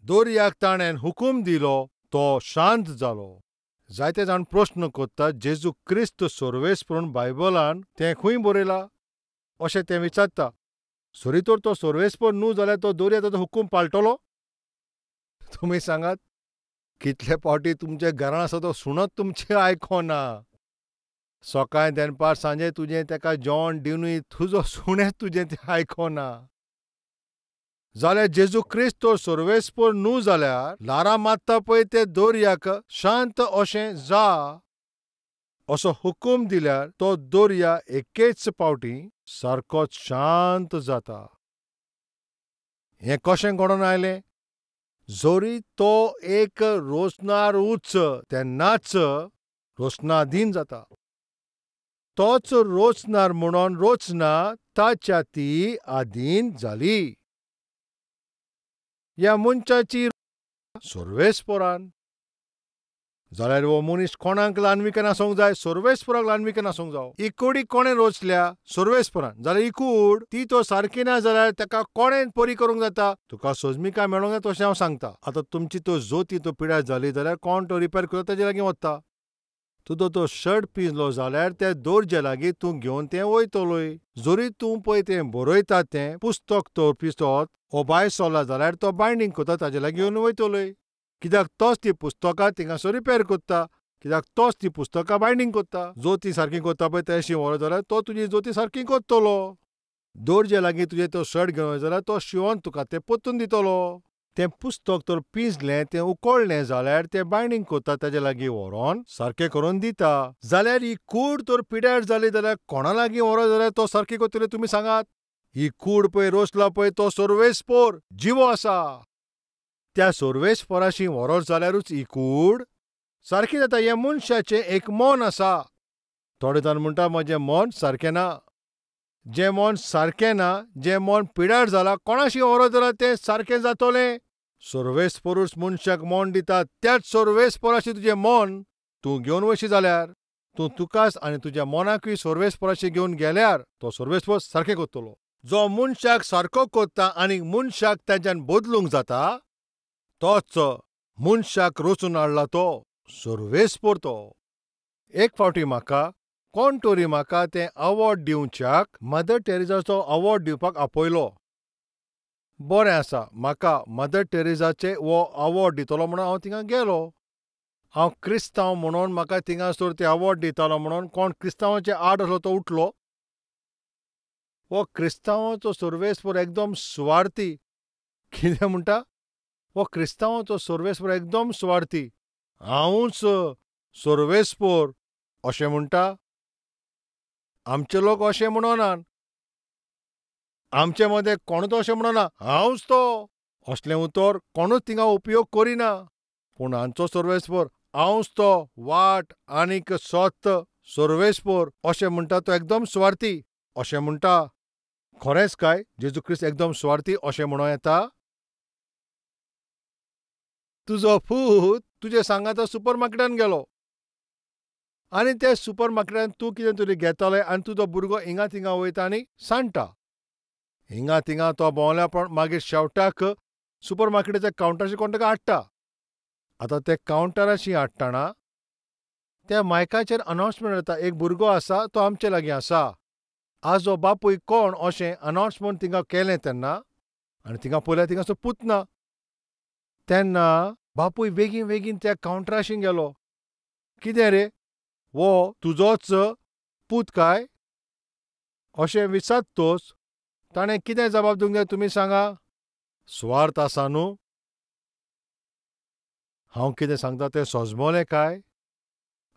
दर्याक ताणें हुकूम दिलो तो शांत जालो. जायते जाण प्रश्न करतात जेजू क्रिस्त सोर्वेस्परून बायबलान तें खंय बरयलां अशें तें विचारता. सरी तर तो सोर्वेस्पर न्हू जाल्यार तो दर्या ताचो हुकूम पाळटलो? तुमी सांगात, कितले फावटी तुमच्या घरांत आसा तो सुणत तुमचें आयकोना. सकाळीं दनपार सांजे तुजें ताका जेवण दिवनूय तुजो सुणें तुजें तें आयकोना. जाल्यार जेजू क्रिस्त तो सोर्वेस्पर न्हू जाल्यार ल्हारां मारता पळय ते दर्याक शांत अशें जा असो हुकूम दिल्यार तो दर्या एकेच फावटी सारकोच शांत जाता. हें कशें घडोवन आयलें? जरी तो एक रोसनारूच तेन्नाच रोसनाधीन जाता. तोच रोचनार म्हणून रोचना ताच्या ती आधीन जाली. ह्या मनशाची सोर्वेस्परान. जाल्यार हो मनीस कोणाक ल्हानविकेन आसूंक जाय? सोर्वेस्पराक ल्हानविकेन आसूंक जाय. ही कूडी कोणें रोचल्या? सोर्वेस्परान. जाल्यार ही कूड ती तो सारकी ना जाल्यार ताका कोणें बरी करूंक जाता? तुका सोजमिका मेळोंक जाय तशें हांव सांगता. आतां तुमची तो जोती तो पिड्यार जाली जाल्यार कोण तो रिपेर करता ताजे लागीं वता. तुजो तो शर्ट पिंजलो जाल्यार त्या दोरजे लागीं तूं घेवन तें वयतलोय. जरी तूं पळय तें बरयता तें पुस्तक तो पिसोत हो भायर सरला जाल्यार तो बायंडींग करता ताजे लागीं घेवन वयतलोय. कित्याक तोच ती पुस्तकां थिंगासर रिपेर करता. कित्याक तोच ती पुस्तकां बायंडींग करता. जोती सारकी करता पळय तें शिंवलो जाल्यार तो तुजी जोती सारकी करतलो. दोरजे लागीं तुजें तो शर्ट घेवन वय जाल्यार तो शिंवोन तुका तें पोत्तून दितलो. तें पुस्तक तर पिंजलें तें उकळ्ळें जाल्यार तें बायंडींग करता ताजे लागीं व्हरोन सारकें करून दिता. जाल्यार ही कूड तर पिड्यार जाली जाल्यार कोणा लागीं व्हरो जाल्यार तो सारकी करतले तुमी सांगात? ही कूड पळय रोसला पळय तो सोर्वेस्पर जिवो आसा. त्या सोर्वेस्पराशी व्हरोत जाल्यारूच ही कूड सारकी जाता. हे मनशाचें एक मन आसा. थोडे जाण म्हणटा म्हजें मन सारकें ना. जें मन सारकें ना, जें मन पिड्यार जाला कोणाशी व्हरोत जाल्यार तें सारकें जातलें. सोर्वेस्परूच मनशाक मन दिता. त्याच सोर्वेस्पराशी तुजें मन तूं घेवन वयशी जाल्यार तूं तुकाच आनी तुज्या मनाकूय सोर्वेस्पराशी घेवन गेल्यार तो सोर्वेस्पर सारकें करतलो. जो मनशाक सारको करता आनी मनशाक ताच्यान बदलूंक जाता तोच मनशाक रचून हाडला तो सोर्वेस्पर तो. एक फावटी म्हाका कोण तरी म्हाका तें अवॉर्ड दिवच्याक मदर टेरेसाचो अवॉर्ड दिवपाक आपयलो. बरें आसा, म्हाका मदर टेरेसाचे हो अवॉर्ड दितलो म्हणून हांव थिंगा गेलो. हांव क्रिस्तांव म्हणून म्हाका थिंगासर ते अवॉर्ड दितालो म्हणून कोण क्रिस्तांवाचे आड आसलो तो उठलो. हो क्रिस्तांवाचो सोर्वेस्पर एकदम सुवार्थी. कितें म्हणटा? हो क्रिस्तांवाचो सोर्वेस्पर एकदम सुवार्थी. हांवूच सोर्वेस्पर अशें म्हणटा. आमचे लोक अशें म्हणनात. आमचे मदें कोणूच अशें म्हणना हांवूच तो. असलें उतर कोणूच थिंगा उपयोग करिना. पूण हांचो सोर्वेस्पर हांवूच तो वाट आनीक सत्य सोर्वेस्पर अशें म्हणटा तो एकदम सुवार्थी अशें म्हणटा. खरेंच काय जेजू क्रिस्त एकदम सुवार्थी अशें म्हणूं येता? तुजो पूत तुजे सांगाता सुपर मार्केटान गेलो आनी त्या सुपर मार्केटान तूं कितें तरी घेतलें आनी तुजो भुरगो हिंगा थिंगा वयता आनी सांडटा. हिंगा थिंगा तो भोंवल्या पण मागीर शेवटाक सुपर मार्केटाच्या कावंटराचेर कोण ताका हाडटा. आतां ते कावंटराची हाडटना त्या मायकाचेर अनावन्समेंट जाता एक भुरगो आसा तो आमचे लागीं आसा. आजो बापूय कोण अशें अनावन्समेंट थिंगा केलें तेन्ना आनी थिंगा पळयल्यार थिंगासर पूत ना. तेन्ना बापूय बेगीन बेगीन त्या कावंटराशी गेलो. कितें रे, वो तुजोच पूत काय अशें विचारतोच ताणें कितें जबाब दिवंक जाय तुमी सांगा? स्वार्थ आसा न्हू. हांव कितें सांगता तें सोजमोलें काय?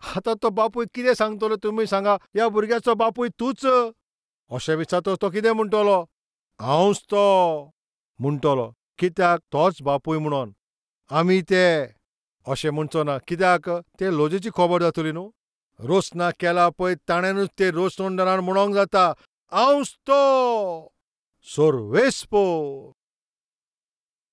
आतां तो बापूय कितें सांगतलो तुमी सांगा? ह्या भुरग्याचो बापूय तूच अशें विचारतलो. तो कितें म्हणटलो? हांवूच तो म्हणटलो. कित्याक तोच बापूय म्हणून आमी ते अशें म्हणचो ना. कित्याक ते लॉजीची खबर जातली न्हू. रोसना केला पळय ताणेनूच ते रोसोनदारान म्हणोंक जाता हांवूच तो सोर्वेस्पर.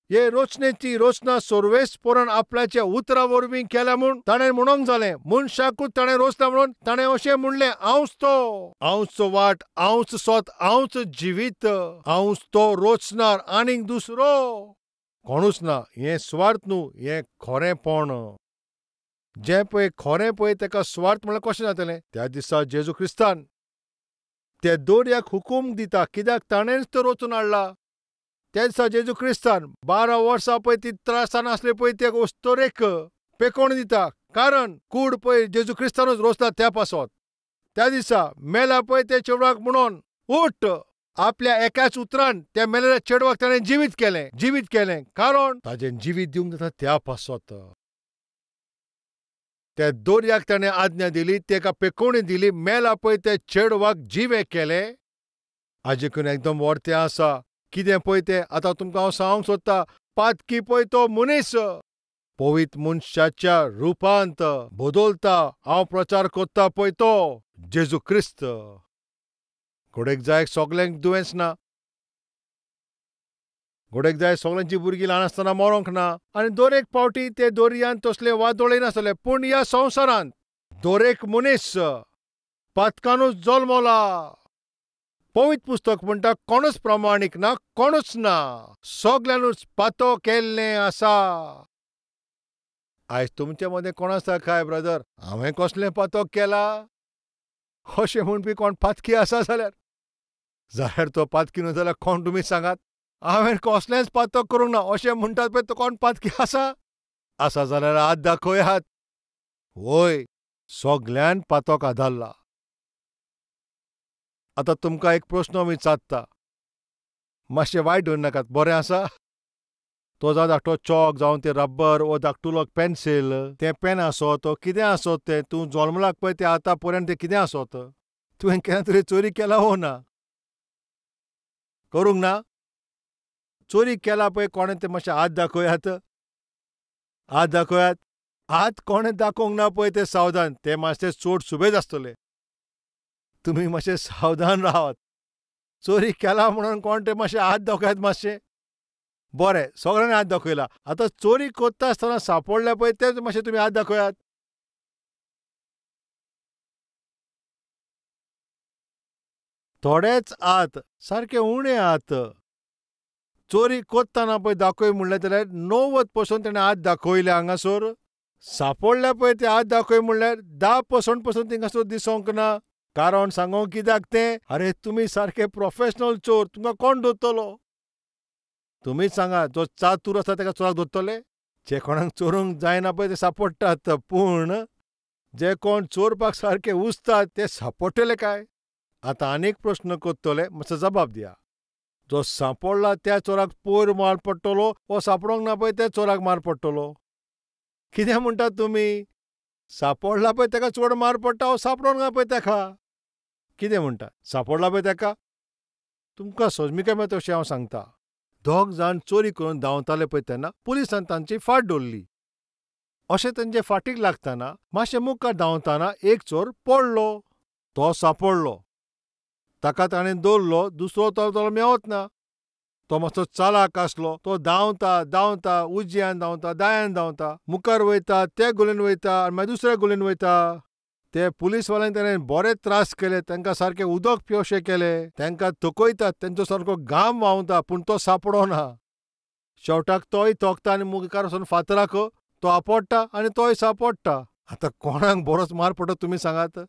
हे रोचनेची रोचना सोर्वेस्परान आपल्याच्या उतरा वरवीं केल्या म्हूण ताणें म्हणोंक जालें. मनशाकूच ताणें रोचला म्हणून ताणें अशें म्हणलें हांवूच तो. हांवूच वाट, हांवूच सोत, हांवूच जिवीत, हांवूच तो रोचणार आनीक दुसरो. कोणूच ना. हें स्वार्थ न्हू, हें खरेंपण. जें पळय खरें पळय ताका स्वार्थ म्हळ्यार कशें जातलें? त्या दिसा जेजू क्रिस्तान ते दर्याक हुकूम दिता, कित्याक ताणेंच तर वचून हाडला. त्या दिसा जेजू क्रिस्तान 12 वर्सां पळय ती त्रासान आसले पळय ते अस्तोरेक पेकोवन दिता. कारण कूड पळय जेजू क्रिस्तानूच रोचला त्या पासत. त्या दिसा मेला पळय ते चेडवाक म्हणून उठ. आपल्या एकाच उतरान त्या मेलेल्या चेडवाक ताणें जिवीत केलें. कारण ताजें जिवीत दिवंक जाता त्या पासत. त्या दर्याक ताणें आज्ञा दिली, तेका पेकोवणी दिली, मेला पळय त्या चेडवाक जिवें केलें. हाजे करून एकदम व्हडतें आसा. कितें पळय तें आतां तुमकां हांव सांगूंक सोदतां. पातकी पळय तो मनीस पवित्र मनशाच्या रुपांत बदलता. हांव प्रचार कोत्ता पळय तो जेजू क्रिस्त. घोडेक जाय सगल्यांक दुयेंस ना. घोडेक जाय सगल्यांची भुरगीं ल्हान आसतना मरोंक ना. आनी दर एक फावटी ते दर्यांत तसले वादळ येनासतले. पूण ह्या संवसारांत दर एक मनीस पातकानूच जल्मला. पवित्र पुस्तक म्हणटा कोणूच प्रामाणीक ना, कोणूच ना. सगळ्यांनूच पातो केल्लें आसा. आयज तुमचे मदें कोण आसा काय ब्रदर? हांवें कसलें पातक केला? अशें म्हणपी कोण पातकी आसा जाल्यार तो पातकी न्हू जाल्यार कोण तुमी सांगात? हांवें कसलेंच पातक करूंक ना अशें म्हणटात पळय तो कोण पातकी आसा? आसा जाल्यार हात दाखयात. वय, सगळ्यान पातक आदारला. आतां तुमकां एक प्रस्न विचारता. मातशें वायट धर नाकात, बरें आसा? तो जावं धाकटो चॉक जावं ते रब्बर वो धाकटुलो पेन्सील, तें पेन आसत, कितें आसत तें तूं जल्मलाक पळय तें आतां पर्यंत तें कितें आसत? तुवें केन्ना तरी चोरी केला वो ना? करूंक ना? चोरी केला पळय कोणें तें मातशें हात दाखयात. हात दाखयात. हात कोणें दाखोवंक ना पळय ते सावधान, ते मातशे चड सुबेज आसतले. तुमी मातशे सावधान रावात. चोरी केला म्हणून कोण ते मातशे हात दाखयात मातशे. बरें, सगळ्यांनी हात दाखयला. आतां चोरी कोत्ता आसतना सांपडले पळय ते मातशे तुमी हात दाखयात. थोडेच हात, सारके उणे हात. चोरी कोत्ताना पळय दाखय म्हणलें जाल्यार 90% ताणें हात दाखयले हांगासर. सांपडले पळय ते हात दाखय म्हणल्यार 10% पसून थिंगासर दिसोंक ना. कारण सांगो कित्याक तें? आरे तुमी सारके प्रोफेशनल चोर, तुमकां कोण धरतलो? तुमीच सांगा, जो चातूर आसा ताका चोराक धरतले? जे कोणाक चोरूंक जायना पळय ते सांपडटात, पूण जे कोण चोरपाक सारके उस्तात ते सांपडटले काय? आतां आनीक प्रस्न कोत्तले, मातसो जबाब दिया. जो सांपडला त्या चोराक पयर मार पडटलो वो सांपडोंक ना पळय त्या चोराक मार पडटलो? कितें म्हणटात तुमी? सांपडला पळय ताका चड मार पडटा वो सांपडोंक ना पळय ताका? कितें म्हणटा? सांपडला पळय ताका? तुमकां सोजमीकाय मेळटा अशें हांव सांगतां. दोग जाण चोरी करून धांवताले पळय तेन्ना पुलिसांन तांची फाट धरली. अशें तांचे फाटीक लागतना मातशें मुखार धांवतना एक चोर पडलो. तो सांपडलो. ताका ताणें धरलो. दुसरो तो मेवत ना. तो मातसो चालाक आसलो. तो धांवता उजव्यान धांवता, दायान धांवता, मुखार वयता, ते गलेन वयता आनी मागीर दुसऱ्या गलेन वयता. ते पुलीसवाल्यांक ताणें बरे त्रास केले. तांकां सारकें उदक पिवशें केलें. तांकां थकयतात, तांचो सारको घाम व्हांवता, पूण तो सांपडना. शेवटाक तोय थकता आनी मुखार वचून फातराक तो आपडटा आनी तोय सांपडटा. आतां कोणाक बरोच मार पडटा तुमी सांगात?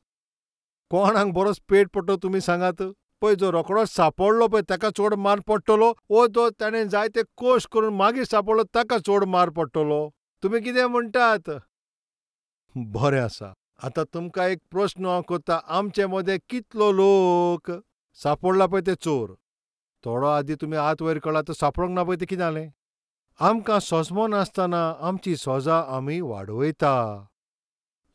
कोणाक बरोच पेट पडटा तुमी सांगात? पळय जो रोखडोच सांपडलो पळय ताका चड मार पडटलो, वो जो ताणें जायते कोश करून मागीर सांपडलो ताका चड मार पडटलो? तुमी कितें म्हणटात? बरें आसा. आतां तुमकां एक प्रस्न हांव कोत्ता. आमचे मदें कितलो लोक सांपडला पळय ते चोर. थोडो आदीं तुमी हात वयर काडला तो सांपडोंक ना पळय तें कितें जालें? आमकां सोजमो नासतना आमची सोजा आमी वाडवयता.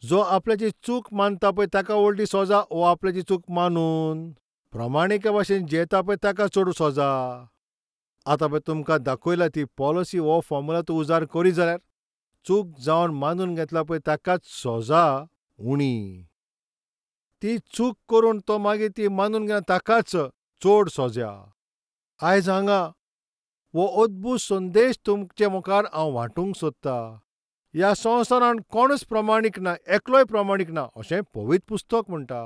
जो आपल्याची चूक मानता पळय ताका व्हडली सोजा वो आपल्याची चूक मानून प्रामाणिका भाशेन जियेता पळय ताका चड सोजा. आतां पळय तुमकां दाखयला ती पॉलिसी हो फॉर्मुला तूं उजार करी जाल्यार चूक जावन मानून घेतला पळय ताकाच सोजा उणी. ती चूक करून तो मागीर ती मानून घेना ताकाच चड सोजा. आयज हांगा वो अद्भुत संदेश तुमचे मुखार हांव वांटूंक सोदतां. ह्या संवसारांत कोणूच प्रामाणीक ना, एकलोय प्रामाणीक ना अशें पवित्र पुस्तक म्हणटा.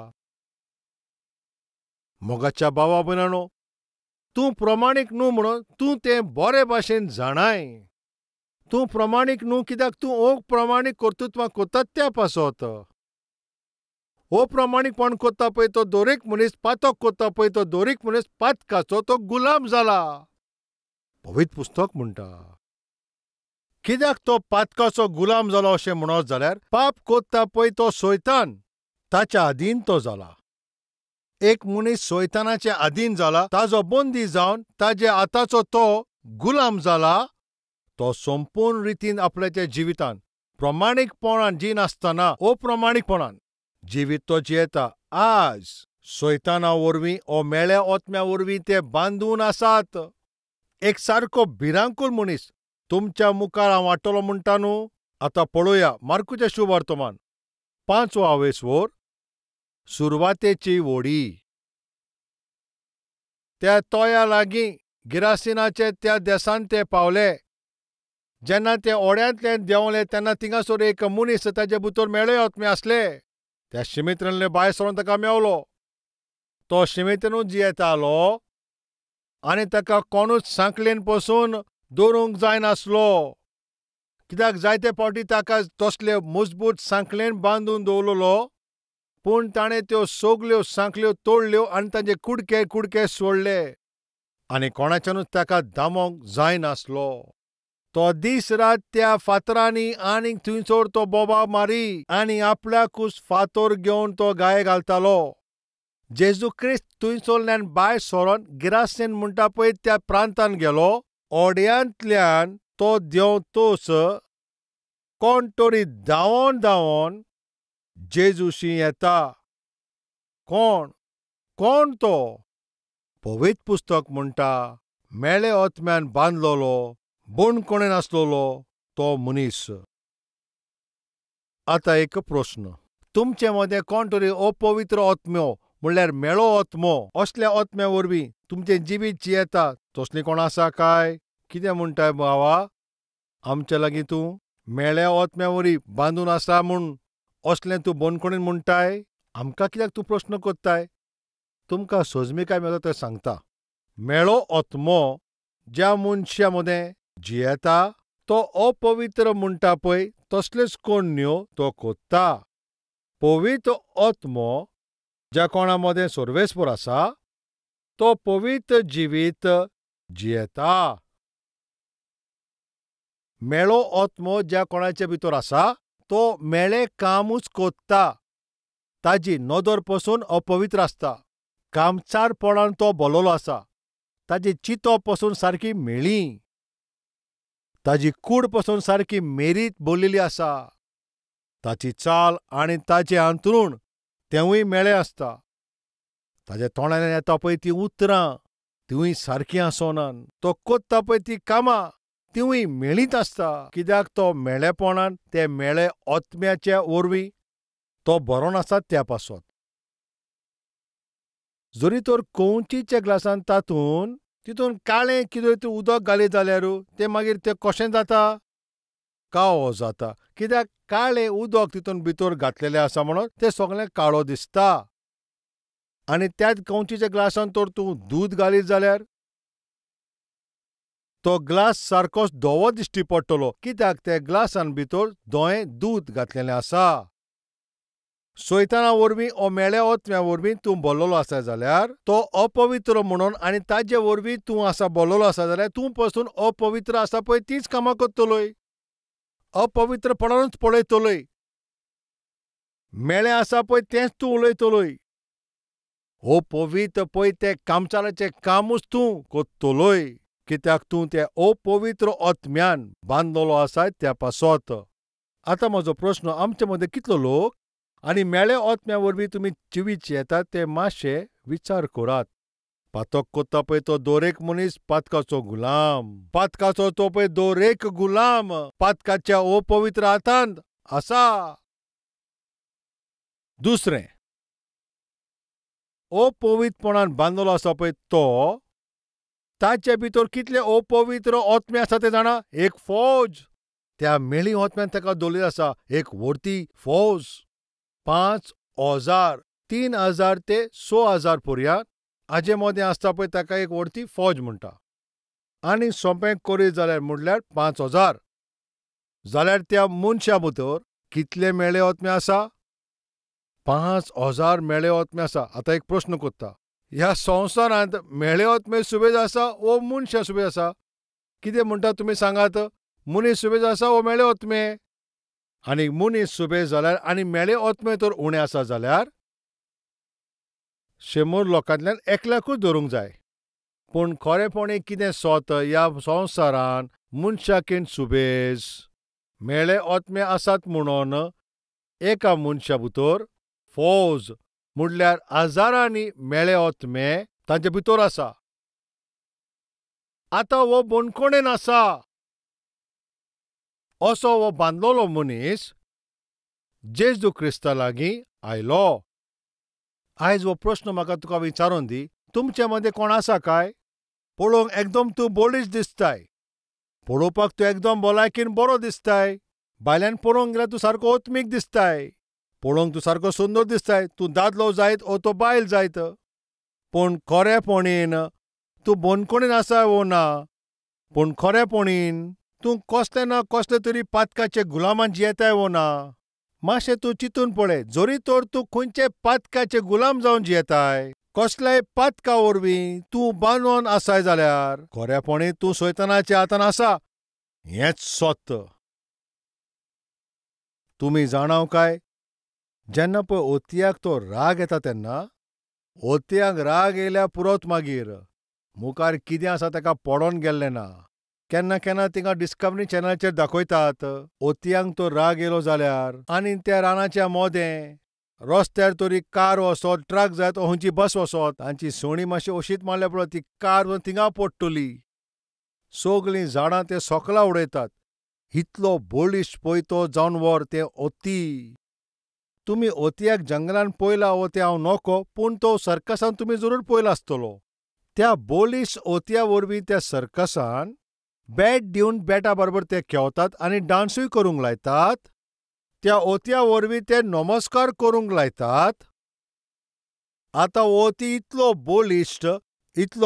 मोगाच्या भावा भयणांनो, तूं प्रमाणीक न्हू म्हणून तूं तें बरे भाशेन जाणाय. तूं प्रमाणीक न्हू कित्याक तूं अप्रमाणीक कर्तृत्वां कोत्ता त्या पासत. अप्रमाणीकपण कोत्ता पळय तो दोरेक मनीस, पातक कोत्ता पळय तो दोरीक मनीस पातकाचो तो गुलाम जाला. पवित्र पुस्तक म्हणटा. कित्याक तो पातकाचो गुलाम जालो अशें म्हणत जाल्यार पाप कोत्ता पळय तो सैतान, ताच्या अधीन तो जाला. एक मनीस सैतानाच्या अधीन जाला, ताजो बंदी जावन ताजे आतांचो तो गुलाम जाला. तो संपूर्ण रितीन आपल्याच्या जिवितान प्रमाणीकपणान जी नासतना अप्रमाणीकपणान जिवीत तो जियेता. आज सैताना वरवीं ओ मेळ्या ओतम्या वरवीं ते बांदून आसात. एक सारको भिरांकूळ मनीस तुमच्या मुखार हांव वाडटलो म्हणटा न्हू. आतां पळोवया मार्कूचें शुभ वर्तमान 5 सुरवातेची वोडी. त्या तोया लागीं गिरासिनाचे त्या देसान ते पावले. जेन्ना ते ओड्यांतल्यान देंवले तेन्ना थिंगासर एक मनीस ताचे भितर मेळे ओतमे आसले. त्या शिमितरांतले भायर सरून ताका मेवलो. तो शिमितनूच जियेतालो आनी ताका कोणूच सांखलेन पसून दवरूंक जायनासलो. कित्याक जायते फावटी ताका तसले मजबूत सांखलेन बांदून दवरलेलो. पूण ताणें त्यो सगल्यो सांखल्यो तोडल्यो आनी तांचे कुडके सोडले आनी कोणाच्यानूच ताका दामोंक जायनासलो. तो दीस रात त्या फातरांनी आनीक थंयसर तो बोबां मारी आनी आपल्याकूच फातर घेवन तो गाये घालतालो. जेजू क्रिस्त थंयसरल्यान भायर सरोन गिरासेन म्हणटा पळय त्या प्रांतान गेलो. ओड्यांतल्यान तो देंवतोच कोण तरी धांवोन जेजूशी येता. कोण तो? पवित्र पुस्तक म्हणटा मेळे ओतम्यान बांदलोलो, बोणकोणे नासलोलो तो मनीस. आतां एक प्रश्न. तुमचे मदें कोण तरी अपवित्र ओतम्यो म्हणल्यार मेळो ओतमो असल्या ओतम्या वरवीं तुमचें जिवीत जियेता तसलीं कोण आसा काय? कितें म्हणटाय बावा? आमचे लागीं तूं मेळ्या ओतम्या वरवीं बांदून आसा म्हूण असलें तूं बोनकोणेन म्हणटाय? आमकां कित्याक तूं प्रश्न कोत्ताय? तुमकां सोजमीकाय मेळटा तें सांगता. मेळो ओतमो ज्या मनशा मदें जियेता तो अपवित्र म्हणटा पळय तसल्योच कोण्यो तो कोत्ता. पवित्र ओतमो ज्या कोणा मदें सर्वेस्पर आसा तो पवित्र जिवीत जियेता. मेळो ओतमो ज्या कोणाचे भितर आसा तो मेळ्ळें कामूच कोत्ता. ताजी नदर पसून अपवित्र आसता. कामचारपणान तो भरलेलो आसा. ताजी चितो पसून सारकी मेळ्ळी. ताजी कूड पसून सारकी मेरीत भरलेली आसा. ताची चाल आनी ताचें अंतरूण तेंवूय मेळ्ळें आसता. ताच्या तोंडान येता पळय तीं उतरां तिवूय सारकीं आसोनान. तो कोत्ता पळय तीं कामां तिवूय मेळीत आसता. कित्याक तो मेळ्ळेपणान ते मेळे ओतम्याच्या वरवीं तो बरो नासा त्या पासत. जरी तर कोंचीच्या ग्लासान तितून काळें कितें उदक घालीत जाल्यार तें मागीर तें कशें जाता? काळो जाता. कित्याक काळें उदक तितून भितर घातलेलें आसा म्हणून तें सगळें काळो दिसता. आनी त्याच कोंचीच्या ग्लासान तर तूं दूद घालीत जाल्यार तो ग्लास सारकोच धवो दिश्टी पडटलो. कित्याक त्या ग्लासान भितर धवें दूद घातलेलें आसा. सैताना वरवीं ओ मेळ्या ओतम्या वरवीं तूं भरलेलो आसा जाल्यार तो अपवित्र म्हणून आनी ताजे वरवीं तूं आसा भरलेलो आसा जाल्यार तूं पसून अपवित्र आसा पळय तींच कामां करतलोय. अपवित्रपणानूच पळयतलोय. मेळ्ळें आसा पळय तेंच तूं उलयतलोय. अपवित्र पळय तें कामचाराचें कामूच तूं करतलोय. कित्याक तूं त्या अपवित्र ओतम्यान बांदलेलो आसा त्या पासत. आतां म्हजो प्रश्न, आमचे मदें कितलो लोक आनी मेळ्या ओतम्या वरवीं तुमी जिवीत येतात ते मातशे विचार करात. पातक कोत्ता पळय तो दोरेक मनीस पातकाचो गुलाम. पातकाचो तो पळय दोरेक गुलाम पातकाच्या अपवित्र हातांत आसा. दुसरें, अपवित्रपणान बांदलेलो आसा पळय तो ताचे भितर कितले अपवित्र ओतमे आसा ते जाणा? एक फौज. त्या मेळी ओतम्यान ताका दवरलेली आसा एक व्हडती फौज. 5,000, 3,000 ते 6,000 पर्यंत हाजे मोदें आसता पळय ताका एक व्हडली फौज म्हणटा. आनी सोंपें करीत जाल्यार म्हणल्यार 5,000. जाल्यार त्या मनशा भितर कितले मेळे ओतमे आसा? 5,000 मेळे ओतमे आसा. आतां एक प्रस्न कोत्ता. ह्या संवसारांत मेळे ओतमे सुबेज आसा वो मनशां सुबेज आसा? कितें म्हणटा तुमी सांगात? मनीस सुबेज आसा वो मेळे ओतमे? आनी मनीस सुबेज जाल्यार आनी मेळे ओतमे तर उणे आसा जाल्यार 100 लोकांतल्यान एकल्याकूच धरूंक जाय. पूण खरेपणी कितें सोत ह्या संवसारान मनशाकीन सुबेज मेळे ओतमे आसात म्हणून एका मनशा भितर फौज म्हणल्यार हजारांनी मेळे ओतमे तांचे भितर आसा. आतां हो बंदखणेन आसा असो हो बांदलोलो मनीस जेजू क्रिस्ता लागीं आयलो. आयज हो प्रस्न म्हाका तुका विचारून दी, तुमचे मदें कोण आसा काय? पळोवंक एकदम तूं बोळीश दिसताय. पळोवपाक तूं एकदम भलायकीन बरो दिसताय. भायल्यान पळोवंक गेल्यार तूं सारको ओत्मीक दिसताय. पळोवंक तूं सारको सुंदर दिसताय. तूं दादलो जायत वो तो बायल जायत. पूण खरेपणीन तूं बंदखणीन आसा वो ना. पूण खरेपणीन तूं कसले ना कसले तरी पातकाचे गुलामान जियेताय वो ना. मातशें तूं चिंतून पळय. जरी तर तूं खंयचे पातकाचे गुलाम जावन जियेताय, कसल्याय पातका वरवीं तूं बांदून आसाय जाल्यार खरेपणी तूं सैतानाच्या हातान आसा. हेंच सत्य. तुमी जाणाव काय, जेन्ना पळय ओतियाक तो राग येता तेन्ना ओतियाक राग येयल्या पुरोत मागीर मुखार कितें आसा ताका पडोन गेल्लें ना. केन्ना केन्ना तिंगा डिस्कवरी चॅनलाचेर दाखयतात ओतियांक तो राग येयलो जाल्यार आनी त्या रानाच्या मोदें रस्त्यार तरी कार वसत, ट्रक जायत वो खंयची बस वसत, तांची सोणी मातशी अशीच मारल्या पळय ती कार थिंगा पडटली. सगळीं झाडां ते सोकला उडयतात. इतलो बोळीश पळय तो जानवर तें ओती. तुमी ओतियाक जंगलान पळयला वो ते हांव नोको, पूण तो सर्कसान तुमी जरूर पळयलो आसतलो. त्या बोळीश ओतया वरवीं त्या सर्कसान बॅट दिवन बॅटा बरोबर ते खेवतात आनी डान्सूय करूंक लायतात. त्या ओतया वरवीं ते नमस्कार करूंक लायतात. आतां ओती इतलो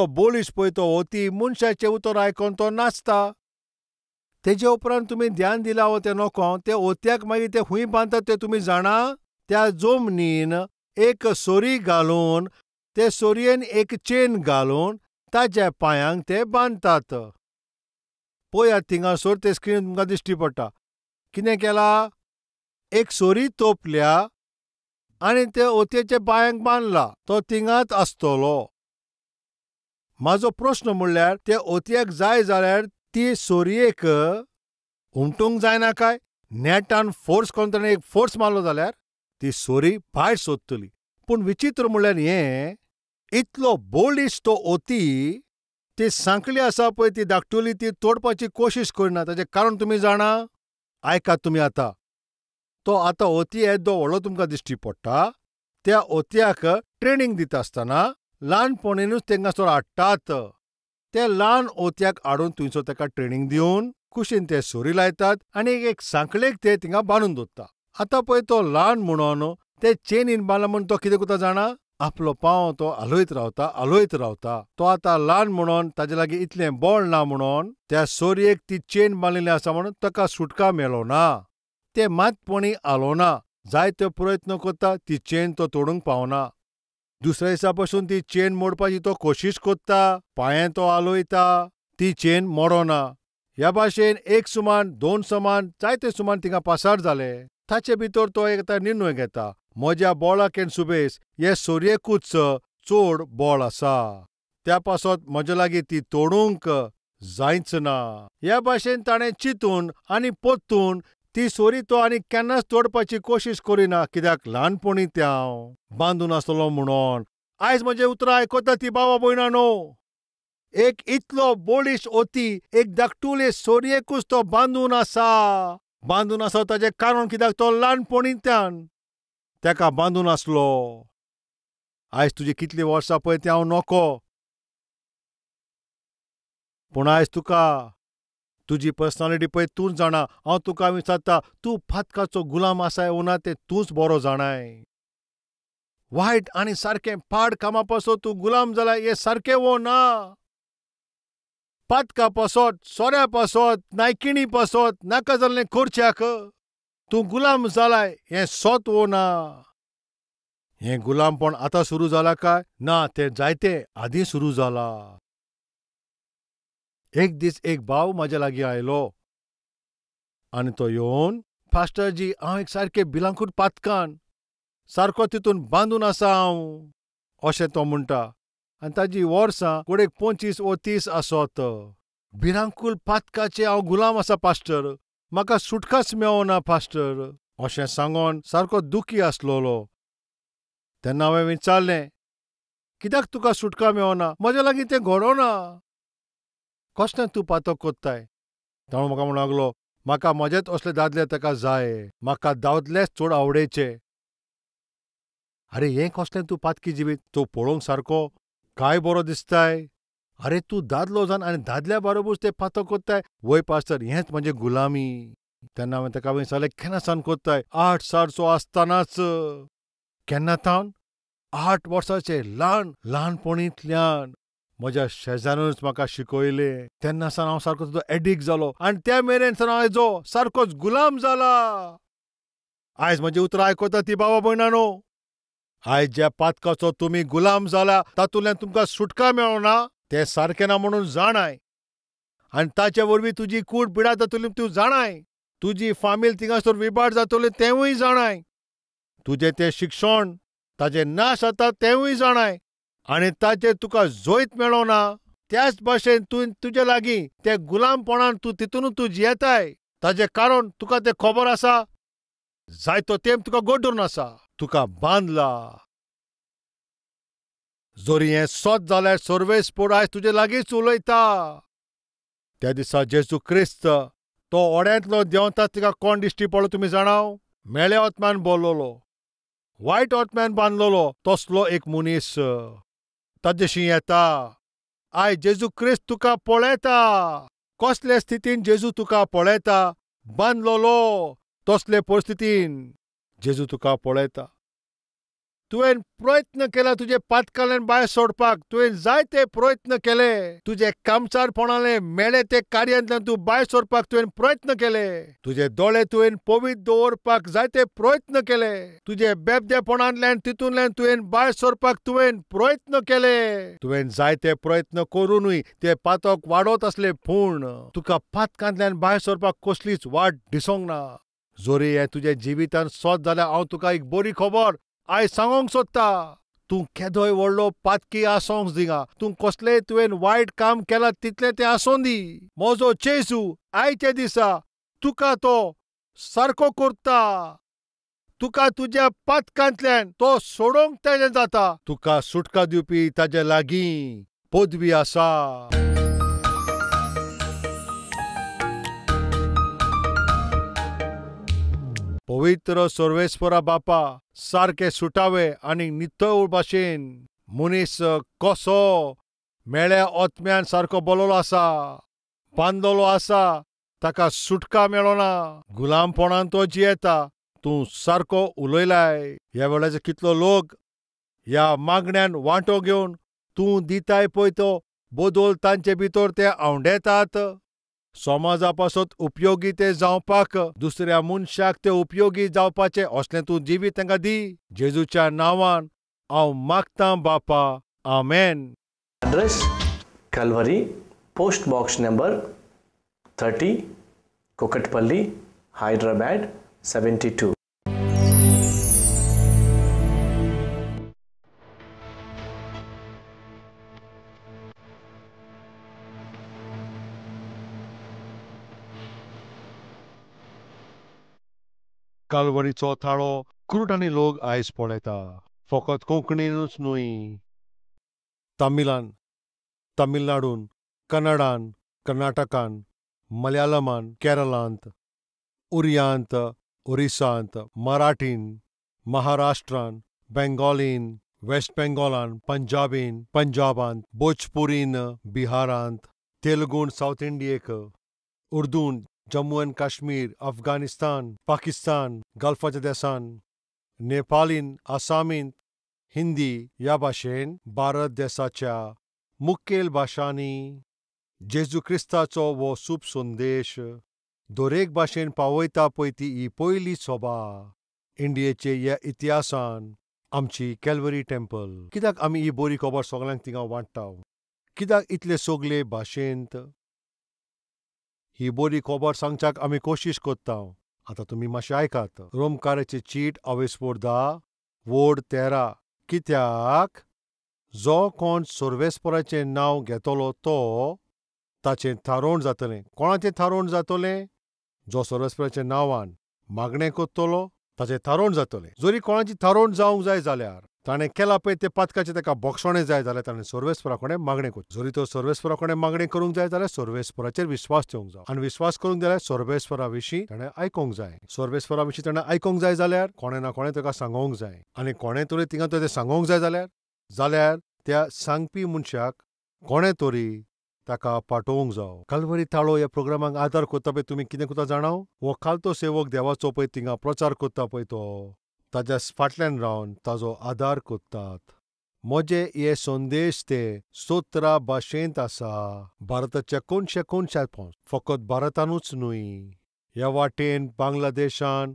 बोळीश पळय तो ओती मनशाचें उतर आयकोन तो नाचता. तेजे उपरांत तुमी ध्यान दिलां वो ते नोको, ते ओतयाक मागीर ते खूंय बांदतात ते तुमी जाणा? त्या जमनीन एक सोरी घालून ते सोरयेन एक चेन घालून ताच्या पांयांक ते बांदतात. पळयात थिंगासोर ते स्क्रीन तुमकां दिश्टी पडटा. कितें केलां? एक सोरी तोपल्या आनी ते ओतयेच्या पांयांक बांदला. तो थिंगाच आसतलो. म्हाजो प्रस्न म्हणल्यार ते ओतयाक जाय जाल्यार ती सोरयेक हुमटूंक जायना काय? नेटान फोर्स कोन्न ताणें एक फोर्स मारलो जाल्यार ती सोरी भायर सोदतली. पूण विचित्र म्हणल्यार हें, इतलो बोळीश तो ओती ती सांकळी आसा पळय ती धाकटुली ती तोडपाची कोशीश करिना. ताचें कारण तुमी जाणा? आयकात तुमी आतां. तो आतां ओती येदो व्हडलो तुमकां दिश्टी पडटा. त्या ओतयाक ट्रेनिंग दिता आसतना ल्हानपणीनूच तेंगासोर हाडटात. ते ल्हान ओतयाक हाडून थंयसर ताका ट्रेनिंग दिवन कुशीन ते सोरी लायतात आनी एक सांकळेक ते थिंगा बांदून दवरता. आतां पळय तो ल्हान म्हणून ते चेनीन बांदला म्हूण तो कितें करता जाणा? आपलो पांव तो हालयत रावता. तो आतां ल्हान म्हणून ताजे लागीं इतलें बळ ना म्हणून त्या सोरयेक ती चेन बांदिल्ली आसा म्हणून ताका सुटका मेळो ना. ते मातपणी हालोना. जायते प्रयत्न करता, ती चेन तो तोडूंक पावना. दुसऱ्या दिसा पासून ती चेन मोडपाची तो कोशीश करता, पांये तो हालयता, ती चेन मोडना. ह्या भाशेन 1 सुमान 2 सुमान जायते सुमान थिंगा पासार जाले. ताचे भितर तो एक निर्णय घेता, म्हज्या बोळाकेन सुबेज हे सोरयेकूच चड बोळ आसा. त्या पासत म्हजे लागीं ती तोडूंक जायच ना. ह्या भाशेन ताणें चिंतून आनी पोत्तून ती सोरी तो आनी केन्नाच तोडपाची कोशीश करिना. कित्याक ल्हानपणी ते हांव बांदून आसतलो म्हणून. आयज म्हजें उतरां आयकता ती भावा भयणांनो. एक इतलो बोळीश ओती एक धाकटुले सोरयेकूच तो बांदून आसा ताचें कारण कित्याक तो ल्हानपणींतल्यान तेका बांदून आसलो. आयज तुजी कितलीं वर्सां पळय तें हांव नोको. पूण आयज तुका तुजी पर्सनालिटी पळय तूंच जाणा. हांव तुका विचारता, तूं फातकाचो गुलाम आसाय वो ना तें तूंच बरो जाणाय. वायट आनी सारकें पाड कामां पासत तूं गुलाम जाला हें सारकें वो ना. पातका पासत, सोऱ्या पासत, नायकिणी पासत, नाका जाल्लें करच्याक तूं गुलाम जालाय हें सोत वो ना. हें गुलामपण आतां सुरू जाला काय? ना, तें जायते आदीं सुरू जाला. एक दीस एक भाव म्हाज्या लागीं आयलो आनी तो येवन, पास्टरजी, हांव एक सारकें भिलांकूट पातकान, सारको तितून बांदून आसा हांव, अशें तो म्हणटा. आनी ताजी वर्सां कडेक 25 वा 30 आसत. भिरांकूळ पातकाचे हांव गुलाम आसा पास्टर, म्हाका सुटकाच मेळना पास्टर, अशें सांगोन सारको दुखी आसलोलो. तेन्ना हांवें विचारलें, कित्याक तुका सुटका मेळना? म्हज्या लागीं तें घडोना. कसलें तूं पातक कोत्ताय? ताणो म्हाका म्हणूंक लागलो, म्हाका मजेत असले दादले ताका जाय, म्हाका दादलेच चड आवडेचे. आरे हें कसलें तूं पातकी जिवीत? तूं पळोवंक सारको काय बरो दिसताय. आरे तूं दादलो जावन आनी दादल्या बाराबूच तें पातक कोत्ताय? वय पास्टर, हेंच म्हजें गुलामी. तेन्ना हांवें ताका विचारलें, केन्ना सावन कोत्ताय? 8 सालचो आसतनाच. केन्ना तावन? 8 वर्साचे ल्हानपणींतल्यान. म्हज्या शेजाऱ्यानूच म्हाका शिकयलें. तेन्ना सावन हांव सारको तुजो एडिक्ट जालो आनी त्या मेरेन सावन हांव हेजो सारकोच गुलाम जाला. आयज म्हजीं उतरां आयकता ती बाबा भयणानो. आयज ज्या पातकाचो तुमी गुलाम जाला तातूंतल्यान तुमकां सुटका मेळना तें सारकें ना म्हणून जाणाय. आनी ताचे वरवीं तुजी कूड पिडां जातली तूं जाणाय. तुजी फामील थिंगासर विबाड जातली तेंवूय जाणाय. तुजें तें शिक्षण ताजें नाश जाता तेंवूय जाणाय. आनी ताचेर तुका जोयत मेळना. त्याच भाशेन तुजे लागीं तें गुलामपणान तूं तितूनच तूं जियेताय. ताजें कारण तुका तें खबर आसा? जायतो तेंप तुका गोडून आसा, तुका बांदला. जोरी हें सोत जाल्यार सर्वेस्पोर आयज तुजे लागींच उलयता. त्या दिसा जेजू क्रिस्त तो ओड्यांतलो देंवता तिका कोण दिश्टी पडलो तुमी जाणाव? मेळ्या ओतम्यान बोल्लोलो, वायट ओतम्यान बांदलोलो तसलो एक मनीस ताजेशी येता. आयज जेजू क्रिस्त तुका पळयता. कसले स्थितीन जेजू तुका पळयता? बांदलोलो तसले परिस्थितीन जेजू तुका पळयता. तुवें प्रयत्न केला तुजे पातकांतल्यान भायर सोडपाक. तुवें जायते प्रयत्न केले. तुजे कामसारपणाले मेळे ते कार्यांतल्यान तूं भायर सोडपाक तुवें प्रयत्न केले. तुजे दोळे तुवें पवित्र दवरपाक जायते प्रयत्न केले. तुजे बेबदेपणांतल्यान तितूंतल्यान तुवें भायर सोडपाक तुवें प्रयत्न केले. तुवें जायते प्रयत्न करूनय ते पातक वाडत आसले पूण तुका पातकांतल्यान भायर सोडपाक कसलीच वाट दिसोंक ना. जोरी हें तुजे जिवितांत सोत जाल्यार हांव तुका एक बरी खबर आयज सांगोंक सोदता. तूं केदोय व्हडलो पातकी आसोंक दिना. तूं कसलेंय तुवें वायट काम केलां तितलें तें आसूं दी. म्हजो जेजू आयचे दिसा तुका तो सारको करता. तुका तुज्या पातकांतल्यान तो सोडोवंक तेजें जाता. तुका सुटका दिवपी ताजे लागीं पदवी आसा. पवित्र सर्वेस्परा बापा, सारके सुटावे आनी नितळ भाशेन मनीस कसो मेळ्या ओतम्यान सारको बोलोलो आसा, बांदलोलो आसा, ताका सुटका मेळना, गुलामपणान तो जियेता. तूं सारको उलयलाय. ह्या वेळाचो कितलो लोक ह्या मागण्यांत वांटो घेवन तूं दिताय पळय तो बदल तांचे भितर ते आवडेतात. समाजा पासत उपयोगी ते जावपाक, दुसऱ्या मनशाक ते उपयोगी जावपाचे असलें तूं जिवीत तांकां दी. जेजूच्या नांवान हांव मागतां बापा. आमेन. Address Calvary, Post Box number 30, Kokatpalli, Hyderabad 72. काल्वरीचो थाळो क्रूटांनी लोक आयज पळयता. फकत कोंकणीनूच न्हय, तामिलान, तामिळनाडून, कन्नडान, कर्नाटकान, मलयाळमान, केरळांत, उरियांत, ओरिसांत, मराठीन, महाराष्ट्रान, बेंगॉलीन, वेस्ट बेंगॉलान, पंजाबीन, पंजाबांत, भोजपुरीन, बिहारांत, तेलुगून सावथ इंडियेक, उर्दून जम्मू आनी काश्मीर, अफगानिस्तान, पाकिस्तान, गल्फाच्या देशांत, नेपालीन, आसामींत, हिंदी ह्या भाशेन भारत देशाच्या मुखेल भाशांनी जेजू क्रिस्ताचो वो सूप संदेश दरेक भाशेन पावयता पळय ती ही पयली सभा इंडियेचे ह्या इतिहासान आमची कॅल्वरी टेंपल. कित्याक आमी ही बरी खबर सगळ्यांक थिंगा वांट्टा? कित्याक इतले सगळे भाशेंत ही बरी खबर सांगच्याक आमी कोशिश कोत्ता? आतां तुमी मातशें आयकात. रोमकाराची चीट अवेस्पोर 10 वोड 13. कित्याक जो कोण सर्वेस्पराचें नांव घेतलो तो ताचें थारोवण जातलें. कोणाचें थारोवण जातलें? जो सर्वेस्पराच्या नांवान मागणें कोत्तलो ताचें थारोवण जातलें. जरी कोणाची थारोवण जावंक जाय जाल्यार ताणें केलां पळय ते पातकाचें ताका बोक्षणें जाय जाल्यार ताणें सर्वेस्परा कडेन मागणें करचें. जरी तो सर्वेस्परा कडेन मागणें करूंक जाय जाल्यार सर्वेस्पराचेर विस्वास ठेवंक जाय. आनी विस्वास करूंक जाल्यार सर्वेस्परा विशीं ताणें आयकूंक जाय. सर्वेस्परा विशीं ताणें आयकूंक जाय जाल्यार कोणें ना कोणें ताका सांगोंक जाय. आनी कोणें तरी थिंगा तें सांगोंक जाय जाल्यार त्या सांगपी मनशाक कोणें तरी ताका पाठोवंक जावो. कॅल्वरी ताळो ह्या प्रोग्रामाक आदार करता पळय तुमी कितें करता जाणां? हो खालतो सेवक देवाचो पळय थिंगा प्रचार करता पळय तो ताच्या फाटल्यान रावन ताचो आदार करतात. म्हजे हे संदेश ते 17 भाशेंत आसा. भारताच्या कोणशात फकत भारतानूच न्हय, ह्या वाटेन बांगलादेशान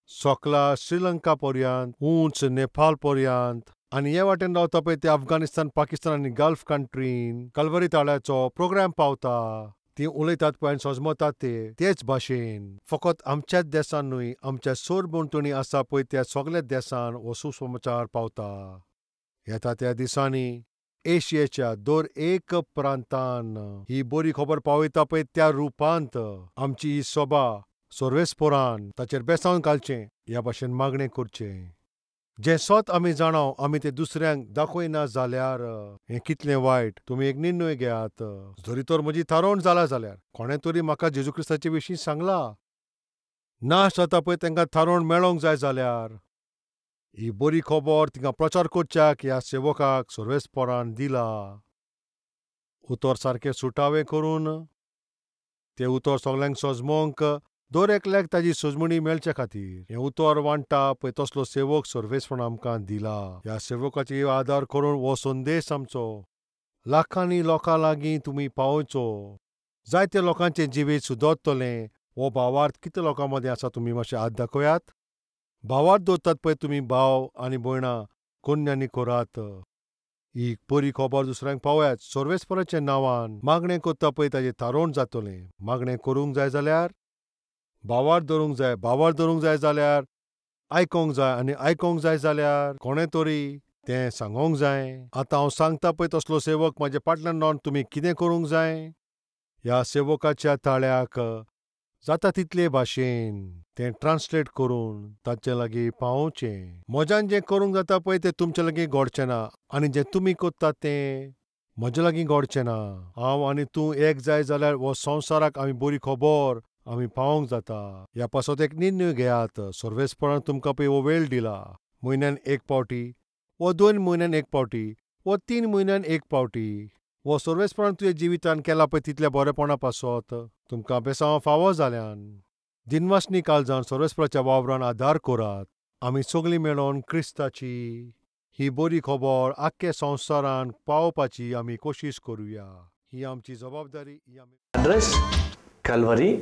सोकला श्रीलंका पर्यंत उंच नेपाल पर्यंत आनी हे वाटेन रावता पळय ते अफगानिस्तान पाकिस्तान आनी गल्फ कंट्रीन कॅल्वरी ताळ्याचो प्रोग्राम पावता. ती उलयतात पळय आनी सोजमतात तेच भाशेन फकत आमच्याच देशान न्हय, आमच्या सोरभोंवतणी आसा पळय त्या सगळ्या देशान हो सुसमाचार पावता. येता त्या दिसांनी एशियेच्या दर एक प्रांतान ही बरी खबर पावयता पळय त्या रुपांत आमची ही सभा सर्वेस्परान ताचेर बेसांव घालचें ह्या भाशेन मागणें करचें. जें स्वत आमी जाणाव आमी तें दुसऱ्यांक दाखयना जाल्यार हें कितलें वायट. तुमी एक निर्णय घेयात. जरी तर म्हजी थारोवण जाला जाल्यार कोणें तरी म्हाका जेजू क्रिस्ताचे विशीं सांगलां. नाश जाता पळय तांकां थारोवण मेळोंक जाय जाल्यार ही बरी खबर तिंगा प्रचार करच्याक ह्या सेवकाक सर्वेस्परान दिला. उतर सारकें सुटावें करून तें उतर सगळ्यांक सोजमोवंक दर एकल्याक ताची सोजमणी मेळचे खातीर हें उतर वांट्टा पळय तसलो सेवक सर्वेस्परान आमकां दिला. ह्या सेवकाची आदार करून हो संदेश आमचो लाखांनी लोकां लागीं तुमी पावयचो. जायत्या लोकांचें जिवीत सुदरतलें. हो भावार्थ कितल्या लोकां मदें आसा तुमी मातशें हात दाखयात. भावार्थ दवरतात पळय तुमी भाव आनी भयणां कोन्यांनी करात. ही बरी खबर दुसऱ्यांक पावयात. सर्वेस्पराच्या नांवान मागणें करता पळय ताचें थारोवण जातलें. मागणें करूंक जाय जाल्यार भावार्थ धरूंक जाय. भावार्थ धरूंक जाय जाल्यार आयकोंक जाय आनी आयकोंक जाय जाल्यार कोणें तरी तें सांगोंक जाय. आतां हांव सांगता पळय तसलो सेवक म्हाजे फाटल्यान रावन तुमी कितें करूंक जाय? ह्या सेवकाच्या ताळ्याक जाता तितले भाशेन तें ट्रान्सलेट करून तांचे लागीं पावोवचें. म्हज्यान जें करूंक जाता पळय तें तुमचे लागीं घडचें ना आनी जें तुमी कोत्तात तें म्हजे लागीं घडचें ना. हांव आनी तूं एक जाय जाल्यार हो संवसाराक आमी बरी खबर आमी पावोवंक जाता. ह्या पासत एक निर्णय घेयात. सर्वेस्परान तुमकां पळय हो वेळ दिला. म्हयन्यान एक पावटी वो 2 म्हयन्यान एक पावटी वो 3 म्हयन्यान एक पावटी वो सर्वेस्परान तुज्या जिवितान केला पळय तितल्या बरेपणा पासत तुमकां बेसांव फावो जाल्यान दिनवासनी काळजान सर्वेस्पराच्या वावरान आदार करात. आमी सगळीं मेळोन क्रिस्ताची ही बरी खबर आख्ख्या संवसारान पावोवपाची आमी कोशिश करुया. ही आमची जबाबदारी. Address Calvary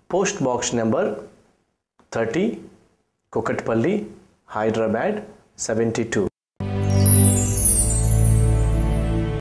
post box number 30 Kukatpally, Hyderabad 72.